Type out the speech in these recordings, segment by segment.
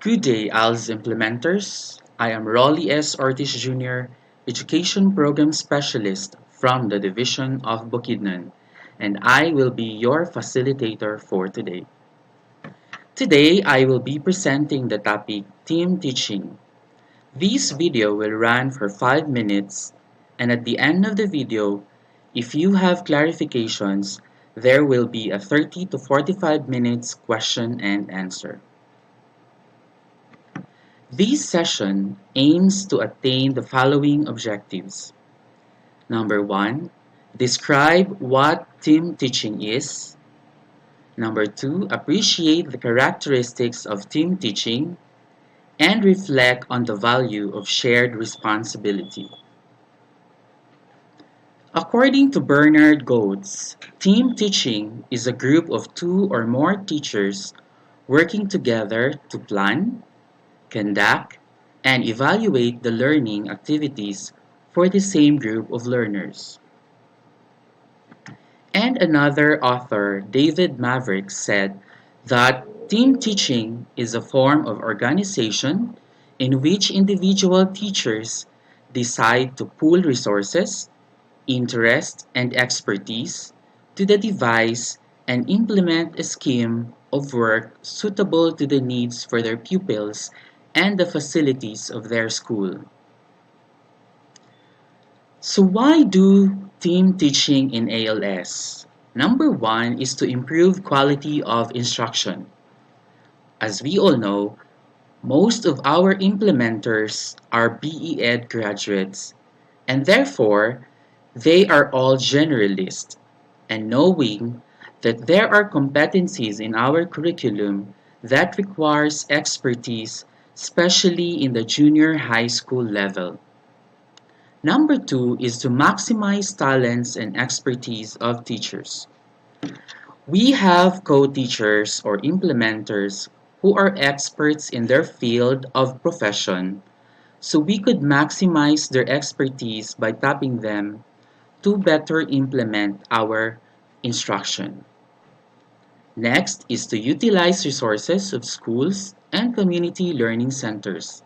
Good day, ALS implementers. I am ROLLY ORTIZ Jr., Education Program Specialist from the Division of Bukidnon, and I will be your facilitator for today. Today, I will be presenting the topic Team Teaching. This video will run for 5 minutes, and at the end of the video, if you have clarifications, there will be a 30 to 45 minutes question and answer. This session aims to attain the following objectives. Number 1, describe what team teaching is. Number 2, appreciate the characteristics of team teaching and reflect on the value of shared responsibility. According to Bernard Goetz, team teaching is a group of 2 or more teachers working together to plan, conduct, and evaluate the learning activities for the same group of learners. And another author, David Maverick, said that team teaching is a form of organization in which individual teachers decide to pool resources, interest, and expertise to devise and implement a scheme of work suitable to the needs for their pupils and the facilities of their school. So why do team teaching in ALS? Number 1 is to improve quality of instruction. As we all know, most of our implementers are BE Ed graduates, and therefore, they are all generalists. And knowing that there are competencies in our curriculum that requires expertise, especially in the junior high school level. Number 2 is to maximize talents and expertise of teachers. We have co-teachers or implementers who are experts in their field of profession, so we could maximize their expertise by tapping them to better implement our instruction. Next is to utilize resources of schools and community learning centers.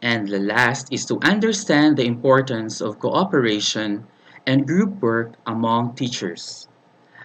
And the last is to understand the importance of cooperation and group work among teachers.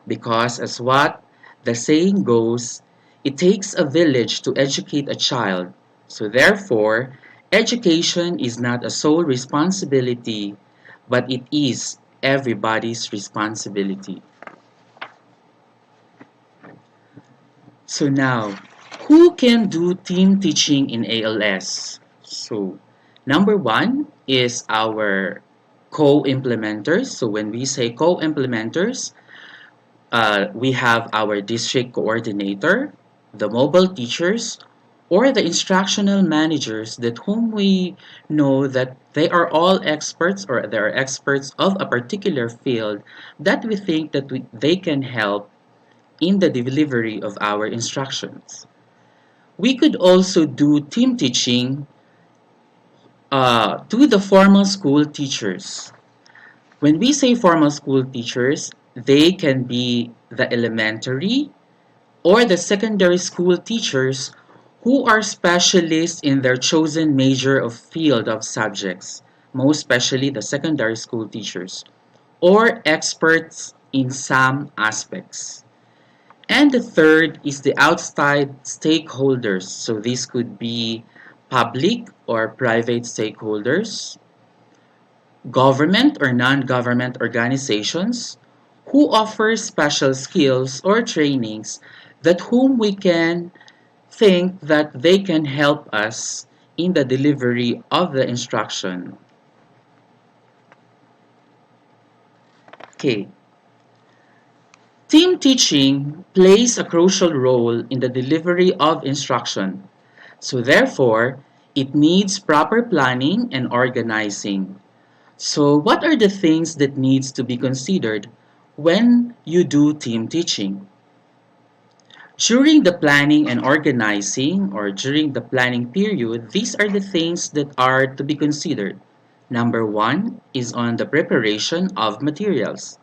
Because as what the saying goes, it takes a village to educate a child. So therefore, education is not a sole responsibility, but it is everybody's responsibility. So now, who can do team teaching in ALS? So, number 1 is our co-implementers. So when we say co-implementers, we have our district coordinator, the mobile teachers, or the instructional managers that whom we know that they are all experts or they are experts of a particular field that we think that they can help in the delivery of our instructions. We could also do team teaching to the formal school teachers. When we say formal school teachers, they can be the elementary or the secondary school teachers who are specialists in their chosen major of field of subjects, most especially the secondary school teachers, or experts in some aspects. And the third is the outside stakeholders. So this could be public or private stakeholders, government or non-government organizations who offer special skills or trainings that whom we can think that they can help us in the delivery of the instruction. Okay. Team teaching plays a crucial role in the delivery of instruction. So therefore, it needs proper planning and organizing. So what are the things that needs to be considered when you do team teaching? During the planning and organizing or during the planning period, these are the things that are to be considered. Number 1 is on the preparation of materials.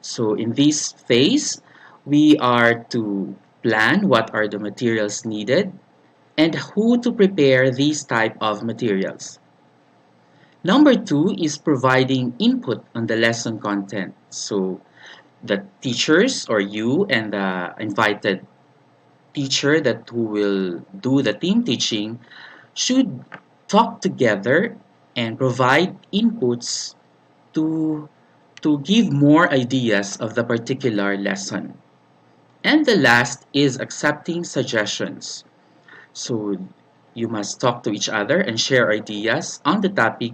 So in this phase, we are to plan what are the materials needed and who to prepare these type of materials. Number two is providing input on the lesson content. So the teachers or you and the invited teacher that who will do the team teaching should talk together and provide inputs to to give more ideas of the particular lesson. And the last is accepting suggestions. So you must talk to each other and share ideas on the topic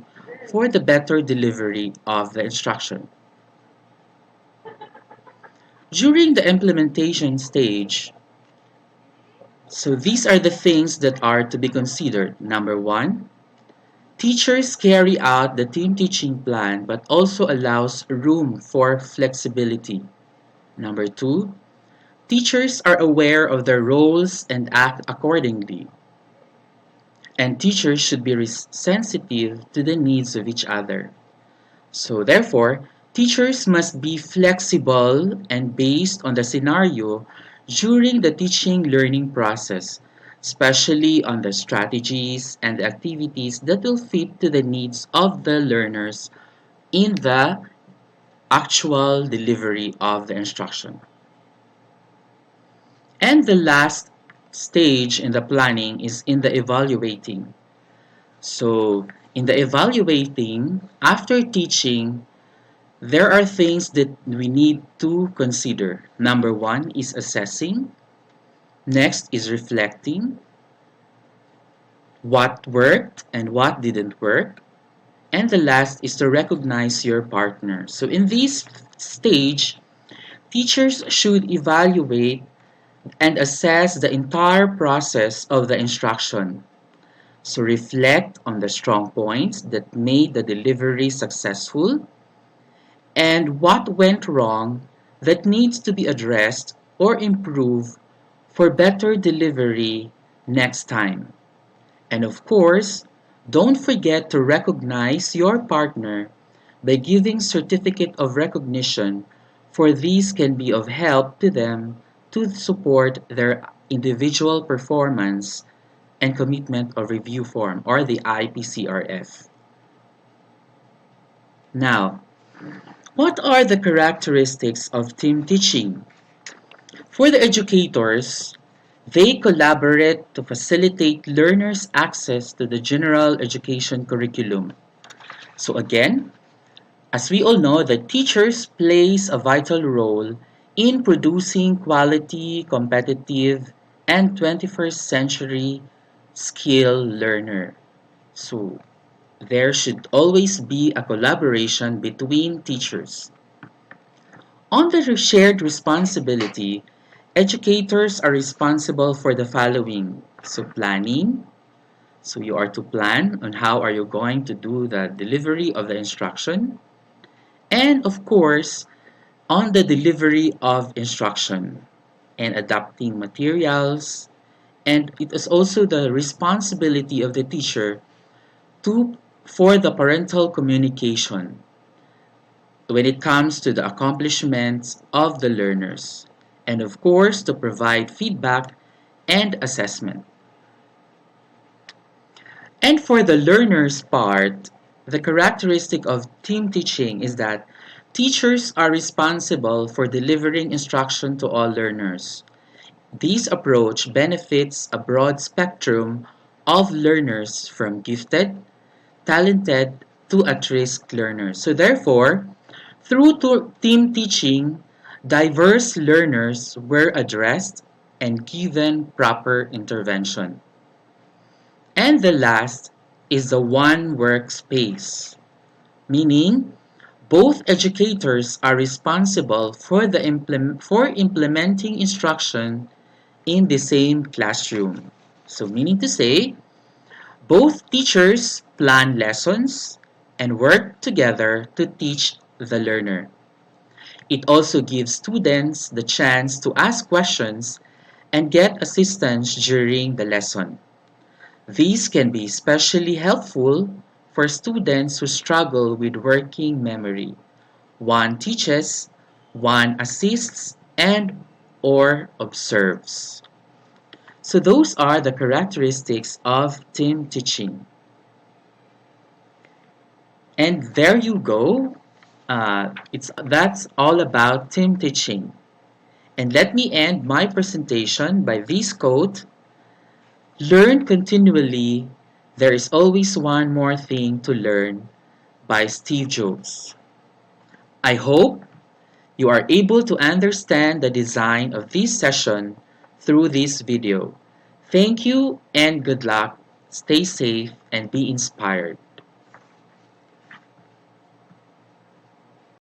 for the better delivery of the instruction. During the implementation stage, so these are the things that are to be considered. Number one, teachers carry out the team teaching plan but also allows room for flexibility. Number two, teachers are aware of their roles and act accordingly. And teachers should be sensitive to the needs of each other. So therefore, teachers must be flexible and based on the scenario during the teaching learning process, especially on the strategies and activities that will fit to the needs of the learners in the actual delivery of the instruction. And the last stage in the planning is in the evaluating. So, in the evaluating, after teaching, there are things that we need to consider. Number one is assessing. Next is reflecting what worked and what didn't work. And the last is to recognize your partner. So, in this stage, teachers should evaluate and assess the entire process of the instruction. So reflect on the strong points that made the delivery successful and what went wrong that needs to be addressed or improved for better delivery next time. And of course, don't forget to recognize your partner by giving certificate of recognition, for these can be of help to them to support their individual performance and commitment of review form, or the IPCRF. Now, what are the characteristics of team teaching? For the educators, they collaborate to facilitate learners' access to the general education curriculum. So again, as we all know, the teachers plays a vital role in producing quality, competitive, and 21st century skill learner. So there should always be a collaboration between teachers. On the shared responsibility, educators are responsible for the following. So planning, so you are to plan on how are you going to do the delivery of the instruction. And of course, on the delivery of instruction and adapting materials. And it is also the responsibility of the teacher to for the parental communication when it comes to the accomplishments of the learners, and of course to provide feedback and assessment. And for the learners part, the characteristic of team teaching is that teachers are responsible for delivering instruction to all learners. This approach benefits a broad spectrum of learners from gifted, talented to at-risk learners. So therefore, through team teaching, diverse learners were addressed and given proper intervention. And the last is the one workspace, meaning both educators are responsible for for implementing instruction in the same classroom. So meaning to say, both teachers plan lessons and work together to teach the learner. It also gives students the chance to ask questions and get assistance during the lesson. These can be especially helpful for students who struggle with working memory. One teaches, one assists, and or observes. So those are the characteristics of team teaching. And there you go. That's all about team teaching. And let me end my presentation by this quote: "Learn continually. There is always one more thing to learn," by Steve Jobs. I hope you are able to understand the design of this session through this video. Thank you and good luck. Stay safe and be inspired.